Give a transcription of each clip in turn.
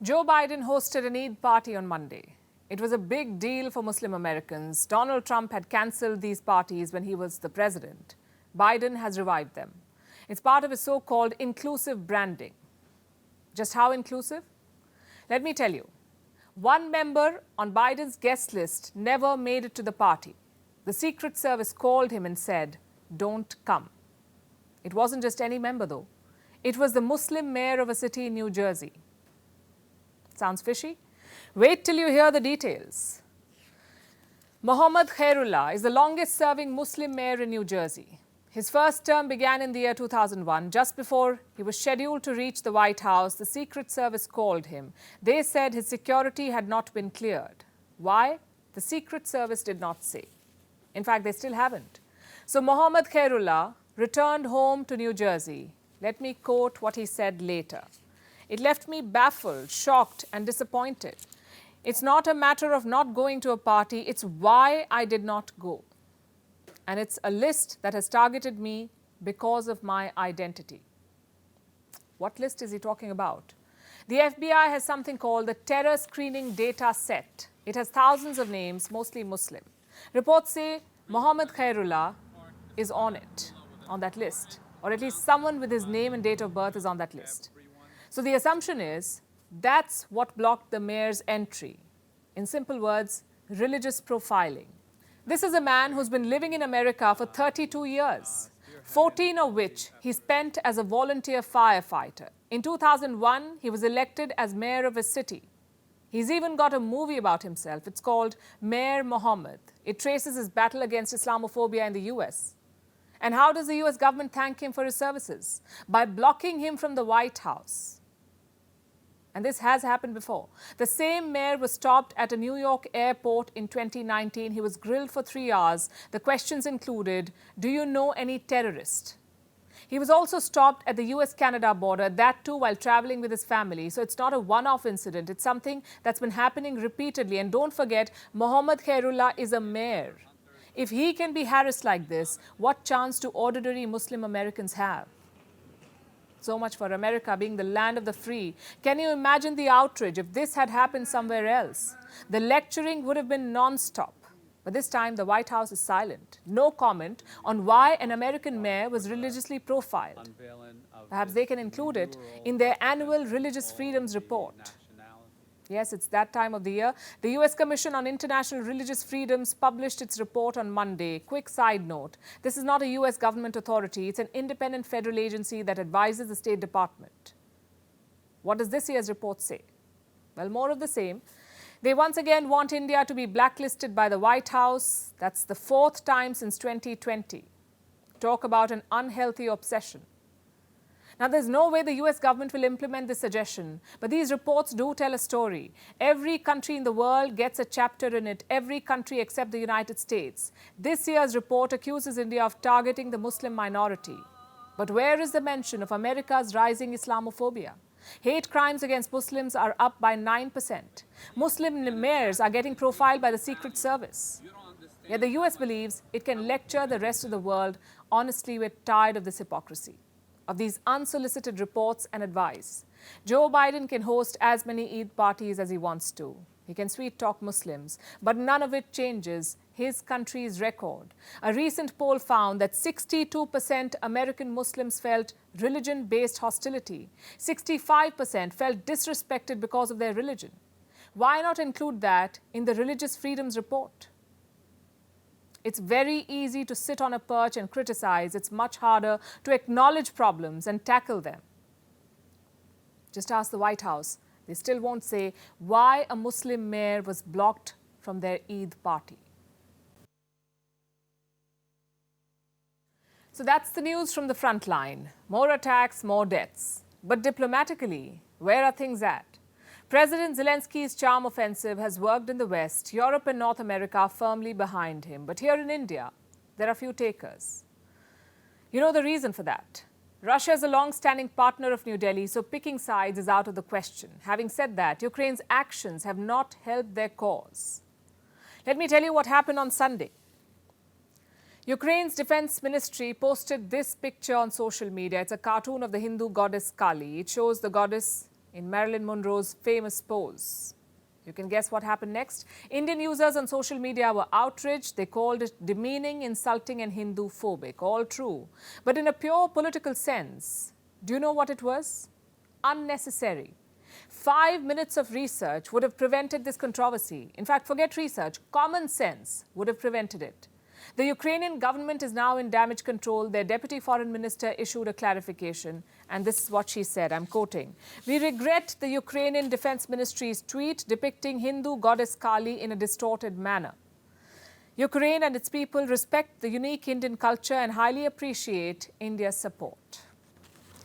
Joe Biden hosted an Eid party on Monday. It was a big deal for Muslim Americans. Donald Trump had cancelled these parties when he was the president. Biden has revived them. It's part of his so-called inclusive branding. Just how inclusive? Let me tell you. One member on Biden's guest list never made it to the party. The Secret Service called him and said, "Don't come." It wasn't just any member, though. It was the Muslim mayor of a city in New Jersey. Sounds fishy? Wait till you hear the details. Mohammad Khairullah is the longest-serving Muslim mayor in New Jersey. His first term began in the year 2001. Just before he was scheduled to reach the White House, the Secret Service called him. They said his security had not been cleared. Why? The Secret Service did not say. In fact, they still haven't. So Mohammad Khairullah returned home to New Jersey. Let me quote what he said later. "It left me baffled, shocked, and disappointed. It's not a matter of not going to a party, it's why I did not go. And it's a list that has targeted me because of my identity." What list is he talking about? The FBI has something called the Terror Screening Data Set. It has thousands of names, mostly Muslim. Reports say Mohammad Khairullah is on it, on that list. Or at least someone with his name and date of birth is on that list. So the assumption is that's what blocked the mayor's entry. In simple words, religious profiling. This is a man who's been living in America for 32 years, 14 of which he spent as a volunteer firefighter. In 2001, he was elected as mayor of his city. He's even got a movie about himself. It's called Mayor Mohammed. It traces his battle against Islamophobia in the US. And how does the US government thank him for his services? By blocking him from the White House. And this has happened before. The same mayor was stopped at a New York airport in 2019. He was grilled for 3 hours. The questions included, do you know any terrorist? He was also stopped at the US-Canada border, that too while traveling with his family. So it's not a one-off incident. It's something that's been happening repeatedly. And don't forget, Mohammad Khairullah is a mayor. If he can be harassed like this, what chance do ordinary Muslim Americans have? So much for America being the land of the free. Can you imagine the outrage if this had happened somewhere else? The lecturing would have been non-stop. But this time, the White House is silent. No comment on why an American mayor was religiously profiled. Perhaps they can include it in their annual Religious Freedoms Report. Yes, it's that time of the year. The U.S. Commission on International Religious Freedoms published its report on Monday. Quick side note, this is not a U.S. government authority. It's an independent federal agency that advises the State Department. What does this year's report say? Well, more of the same. They once again want India to be blacklisted by the White House. That's the 4th time since 2020. Talk about an unhealthy obsession. Now, there's no way the US government will implement this suggestion, but these reports do tell a story. Every country in the world gets a chapter in it, every country except the United States. This year's report accuses India of targeting the Muslim minority. But where is the mention of America's rising Islamophobia? Hate crimes against Muslims are up by 9%. Muslim mayors are getting profiled by the Secret Service. Yet the US believes it can lecture the rest of the world. Honestly, we're tired of this hypocrisy, of these unsolicited reports and advice. Joe Biden can host as many Eid parties as he wants to. He can sweet-talk Muslims, but none of it changes his country's record. A recent poll found that 62% American Muslims felt religion-based hostility. 65% felt disrespected because of their religion. Why not include that in the Religious Freedoms Report? It's very easy to sit on a perch and criticize. It's much harder to acknowledge problems and tackle them. Just ask the White House. They still won't say why a Muslim mayor was blocked from their Eid party. So that's the news from the front line. More attacks, more deaths. But diplomatically, where are things at? President Zelensky's charm offensive has worked in the West, Europe and North America firmly behind him. But here in India, there are few takers. You know the reason for that. Russia is a long-standing partner of New Delhi, so picking sides is out of the question. Having said that, Ukraine's actions have not helped their cause. Let me tell you what happened on Sunday. Ukraine's defense ministry posted this picture on social media. It's a cartoon of the Hindu goddess Kali. It shows the goddess in Marilyn Monroe's famous pose. You can guess what happened next. Indian users on social media were outraged. They called it demeaning, insulting and Hindu-phobic. All true. But in a pure political sense, do you know what it was? Unnecessary. 5 minutes of research would have prevented this controversy. In fact, forget research. Common sense would have prevented it. The Ukrainian government is now in damage control. Their deputy foreign minister issued a clarification, and this is what she said. I'm quoting. "We regret the Ukrainian Defense Ministry's tweet depicting Hindu goddess Kali in a distorted manner. Ukraine and its people respect the unique Indian culture and highly appreciate India's support."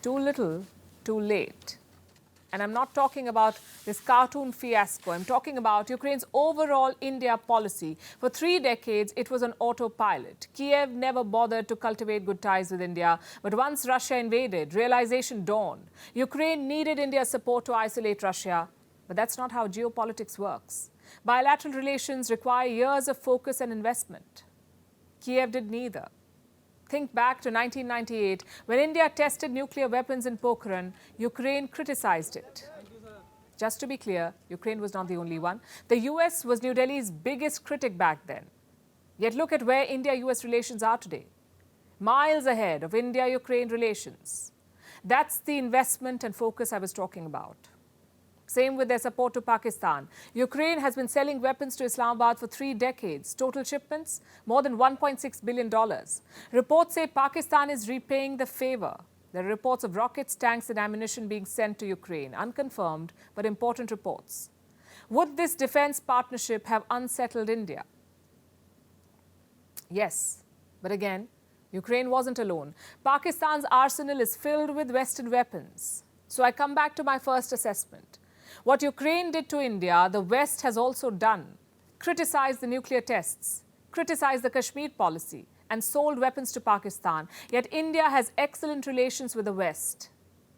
Too little, too late. And I'm not talking about this cartoon fiasco. I'm talking about Ukraine's overall India policy. For 3 decades, it was on autopilot. Kiev never bothered to cultivate good ties with India. But once Russia invaded, realization dawned. Ukraine needed India's support to isolate Russia. But that's not how geopolitics works. Bilateral relations require years of focus and investment. Kiev did neither. Think back to 1998, when India tested nuclear weapons in Pokhran, Ukraine criticized it. Just to be clear, Ukraine was not the only one. The US was New Delhi's biggest critic back then. Yet look at where India-US relations are today. Miles ahead of India-Ukraine relations. That's the investment and focus I was talking about. Same with their support to Pakistan. Ukraine has been selling weapons to Islamabad for 3 decades. Total shipments, more than $1.6 billion. Reports say Pakistan is repaying the favor. There are reports of rockets, tanks and ammunition being sent to Ukraine. Unconfirmed, but important reports. Would this defense partnership have unsettled India? Yes, but again, Ukraine wasn't alone. Pakistan's arsenal is filled with Western weapons. So I come back to my first assessment. What Ukraine did to India, the West has also done. Criticized the nuclear tests, criticized the Kashmir policy, and sold weapons to Pakistan. Yet India has excellent relations with the West.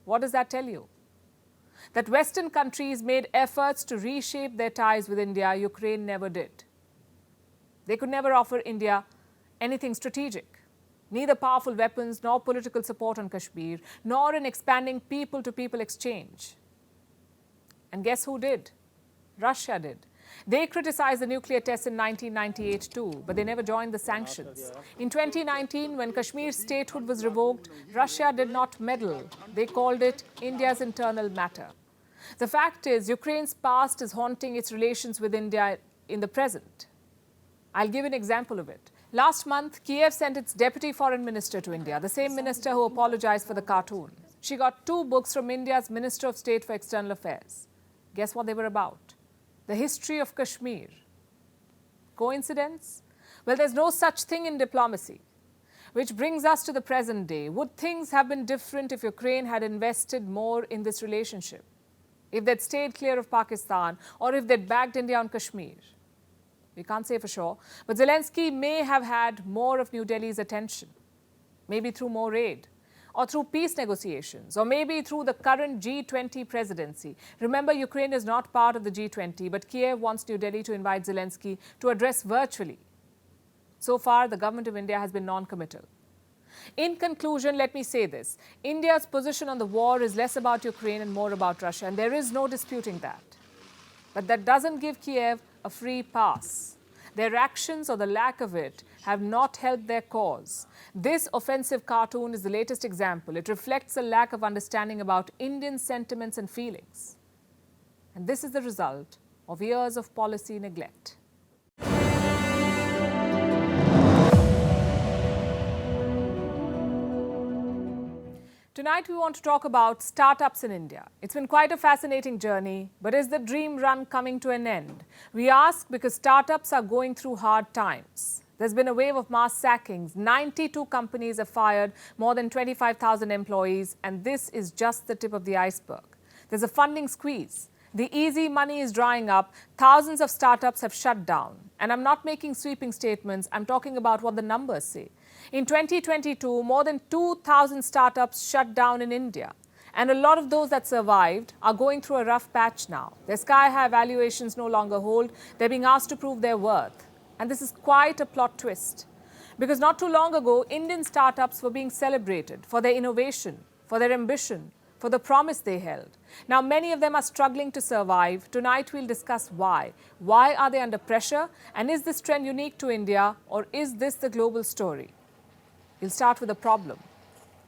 What does that tell you? That Western countries made efforts to reshape their ties with India, Ukraine never did. They could never offer India anything strategic. Neither powerful weapons, nor political support on Kashmir, nor an expanding people-to-people exchange. And guess who did? Russia did. They criticized the nuclear tests in 1998 too, but they never joined the sanctions. In 2019, when Kashmir's statehood was revoked, Russia did not meddle. They called it India's internal matter. The fact is, Ukraine's past is haunting its relations with India in the present. I'll give an example of it. Last month, Kiev sent its deputy foreign minister to India, the same minister who apologized for the cartoon. She got 2 books from India's Minister of State for External Affairs. Guess what they were about? The history of Kashmir. Coincidence? Well, there's no such thing in diplomacy. Which brings us to the present day. Would things have been different if Ukraine had invested more in this relationship? If they'd stayed clear of Pakistan, or if they'd backed India on Kashmir? We can't say for sure, but Zelensky may have had more of New Delhi's attention. Maybe through more aid, or through peace negotiations, or maybe through the current G20 presidency. Remember, Ukraine is not part of the G20, but Kiev wants New Delhi to invite Zelensky to address virtually. So far, the government of India has been non-committal. In conclusion, let me say this. India's position on the war is less about Ukraine and more about Russia, and there is no disputing that. But that doesn't give Kiev a free pass. Their actions, or the lack of it, have not helped their cause. This offensive cartoon is the latest example. It reflects a lack of understanding about Indian sentiments and feelings. And this is the result of years of policy neglect. Tonight, we want to talk about startups in India. It's been quite a fascinating journey, but is the dream run coming to an end? We ask because startups are going through hard times. There's been a wave of mass sackings. 92 companies have fired more than 25,000 employees, and this is just the tip of the iceberg. There's a funding squeeze. The easy money is drying up. Thousands of startups have shut down. And I'm not making sweeping statements. I'm talking about what the numbers say. In 2022, more than 2,000 startups shut down in India. And a lot of those that survived are going through a rough patch now. Their sky-high valuations no longer hold. They're being asked to prove their worth. And this is quite a plot twist. Because not too long ago, Indian startups were being celebrated for their innovation, for their ambition, for the promise they held. Now, many of them are struggling to survive. Tonight, we'll discuss why. Why are they under pressure? And is this trend unique to India, or is this the global story? We'll start with the problem,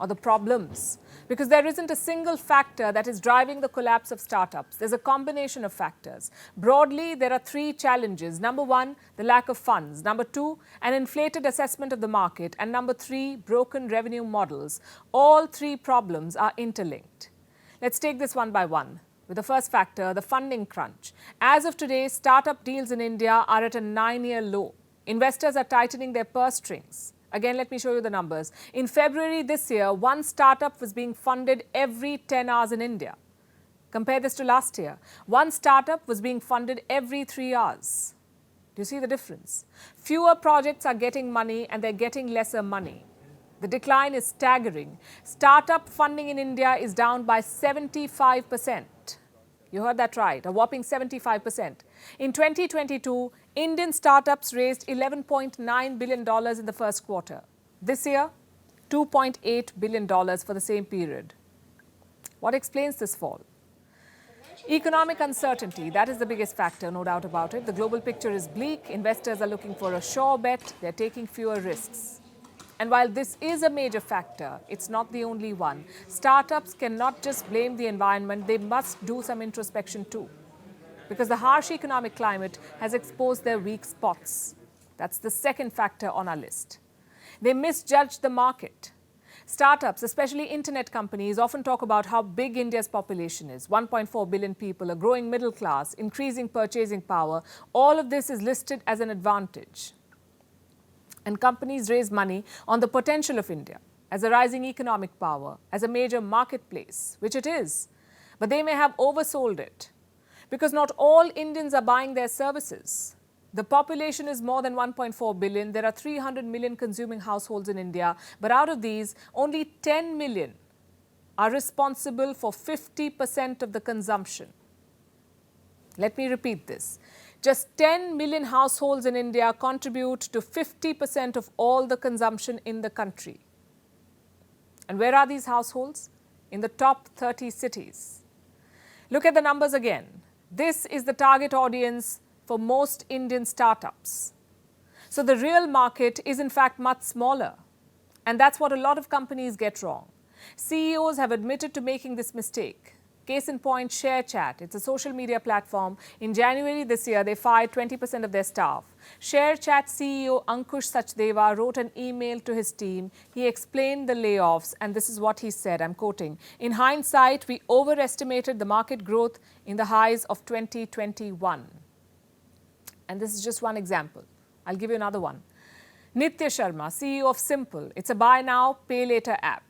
or the problems, because there isn't a single factor that is driving the collapse of startups. There's a combination of factors. Broadly, there are three challenges. Number one, the lack of funds. Number two, an inflated assessment of the market. And number three, broken revenue models. All three problems are interlinked. Let's take this one by one. With the first factor, the funding crunch. As of today, startup deals in India are at a 9-year low. Investors are tightening their purse strings. Again, let me show you the numbers. In February this year, one startup was being funded every 10 hours in India. Compare this to last year. One startup was being funded every 3 hours. Do you see the difference? Fewer projects are getting money and they're getting lesser money. The decline is staggering. Startup funding in India is down by 75%. You heard that right, a whopping 75%. In 2022, Indian startups raised $11.9 billion in the first quarter. This year, $2.8 billion for the same period. What explains this fall? Economic uncertainty, that is the biggest factor, no doubt about it. The global picture is bleak. Investors are looking for a sure bet. They're taking fewer risks. And while this is a major factor, it's not the only one. Startups cannot just blame the environment. They must do some introspection too, because the harsh economic climate has exposed their weak spots. That's the second factor on our list. They misjudged the market. Startups, especially internet companies, often talk about how big India's population is. 1.4 billion people, a growing middle class, increasing purchasing power. All of this is listed as an advantage. And companies raise money on the potential of India as a rising economic power, as a major marketplace, which it is. But they may have oversold it, because not all Indians are buying their services. The population is more than 1.4 billion. There are 300 million consuming households in India. But out of these, only 10 million are responsible for 50% of the consumption. Let me repeat this. Just 10 million households in India contribute to 50% of all the consumption in the country. And where are these households? In the top 30 cities. Look at the numbers again. This is the target audience for most Indian startups. So the real market is in fact much smaller. And that's what a lot of companies get wrong. CEOs have admitted to making this mistake. Case in point, ShareChat. It's a social media platform. In January this year, they fired 20% of their staff. ShareChat CEO Ankush Sachdeva wrote an email to his team. He explained the layoffs, and this is what he said, I'm quoting, "In hindsight, we overestimated the market growth in the highs of 2021. And this is just one example. I'll give you another one. Nitya Sharma, CEO of Simple. It's a buy now, pay later app.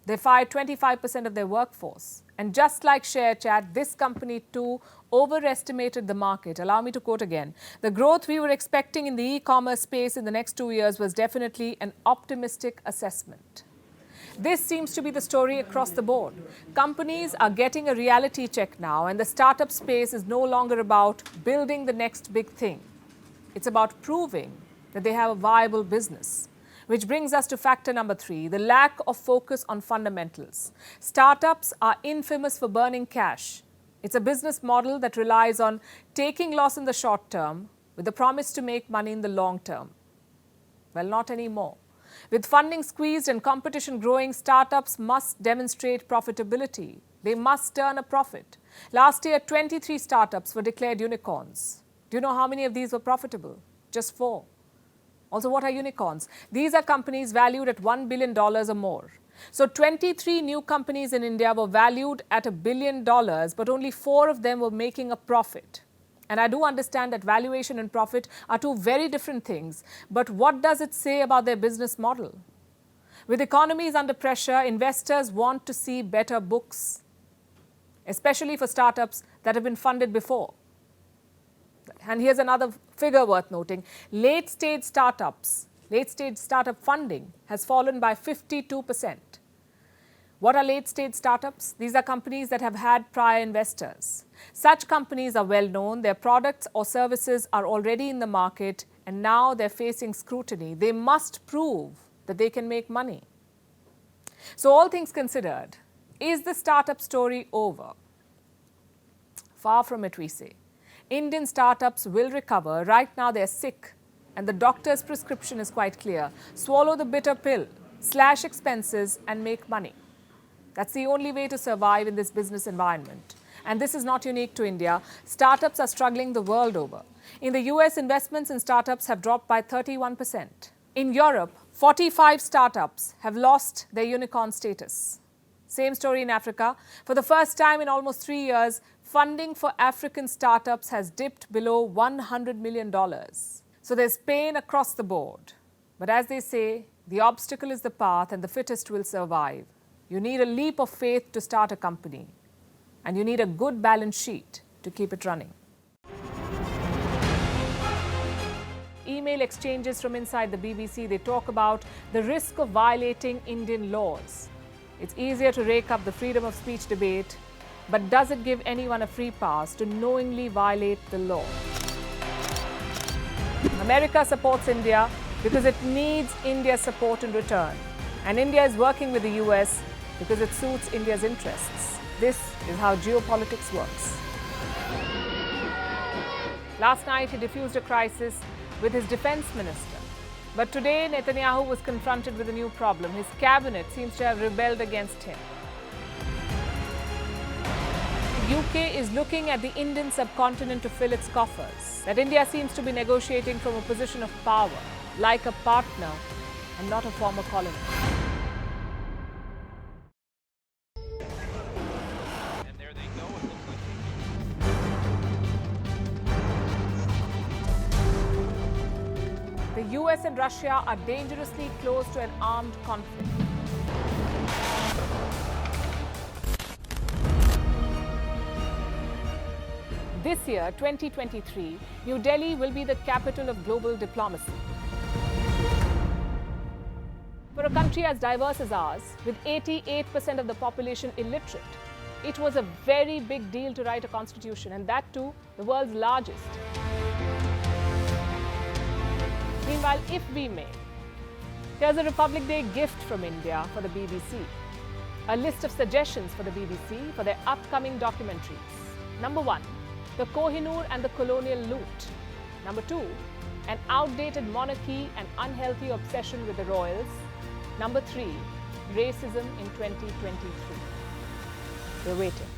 They fired 25% of their workforce. And just like ShareChat, this company too overestimated the market. Allow me to quote again. The growth we were expecting in the e-commerce space in the next 2 years was definitely an optimistic assessment. This seems to be the story across the board. Companies are getting a reality check now, and the startup space is no longer about building the next big thing. It's about proving that they have a viable business. Which brings us to factor number 3, the lack of focus on fundamentals. Startups are infamous for burning cash. It's a business model that relies on taking loss in the short term with the promise to make money in the long term. Well, not anymore. With funding squeezed and competition growing, startups must demonstrate profitability. They must turn a profit. Last year, 23 startups were declared unicorns. Do you know how many of these were profitable? Just 4. Also, what are unicorns? These are companies valued at $1 billion or more. So 23 new companies in India were valued at $1 billion, but only 4 of them were making a profit. And I do understand that valuation and profit are two very different things. But what does it say about their business model? With economies under pressure, investors want to see better books, especially for startups that have been funded before. And here's another figure worth noting. Late-stage startup funding has fallen by 52%. What are late-stage startups? These are companies that have had prior investors. Such companies are well known. Their products or services are already in the market, and now they're facing scrutiny. They must prove that they can make money. So all things considered, Is the startup story over? Far from it, we say. Indian startups will recover. Right now, they're sick, and the doctor's prescription is quite clear. Swallow the bitter pill, slash expenses, and make money. That's the only way to survive in this business environment. And this is not unique to India. Startups are struggling the world over. In the US, investments in startups have dropped by 31%. In Europe, 45 startups have lost their unicorn status. Same story in Africa. For the first time in almost 3 years, funding for African startups has dipped below $100 million. So there's pain across the board. But as they say, the obstacle is the path and the fittest will survive. You need a leap of faith to start a company. And you need a good balance sheet to keep it running. Email exchanges from inside the BBC, they talk about the risk of violating Indian laws. It's easier to rake up the freedom of speech debate, but does it give anyone a free pass to knowingly violate the law? America supports India because it needs India's support in return. And India is working with the US because it suits India's interests. This is how geopolitics works. Last night, he diffused a crisis with his defense minister. But today, Netanyahu was confronted with a new problem. His cabinet seems to have rebelled against him. The UK is looking at the Indian subcontinent to fill its coffers. That India seems to be negotiating from a position of power, like a partner and not a former colony. The US and Russia are dangerously close to an armed conflict. This year, 2023, New Delhi will be the capital of global diplomacy. For a country as diverse as ours, with 88% of the population illiterate, it was a very big deal to write a constitution, and that too, the world's largest. Meanwhile, if we may, here's a Republic Day gift from India for the BBC. A list of suggestions for the BBC for their upcoming documentaries. Number 1, the Kohinoor and the colonial loot. Number 2, an outdated monarchy and unhealthy obsession with the royals. Number 3, racism in 2023. We're waiting.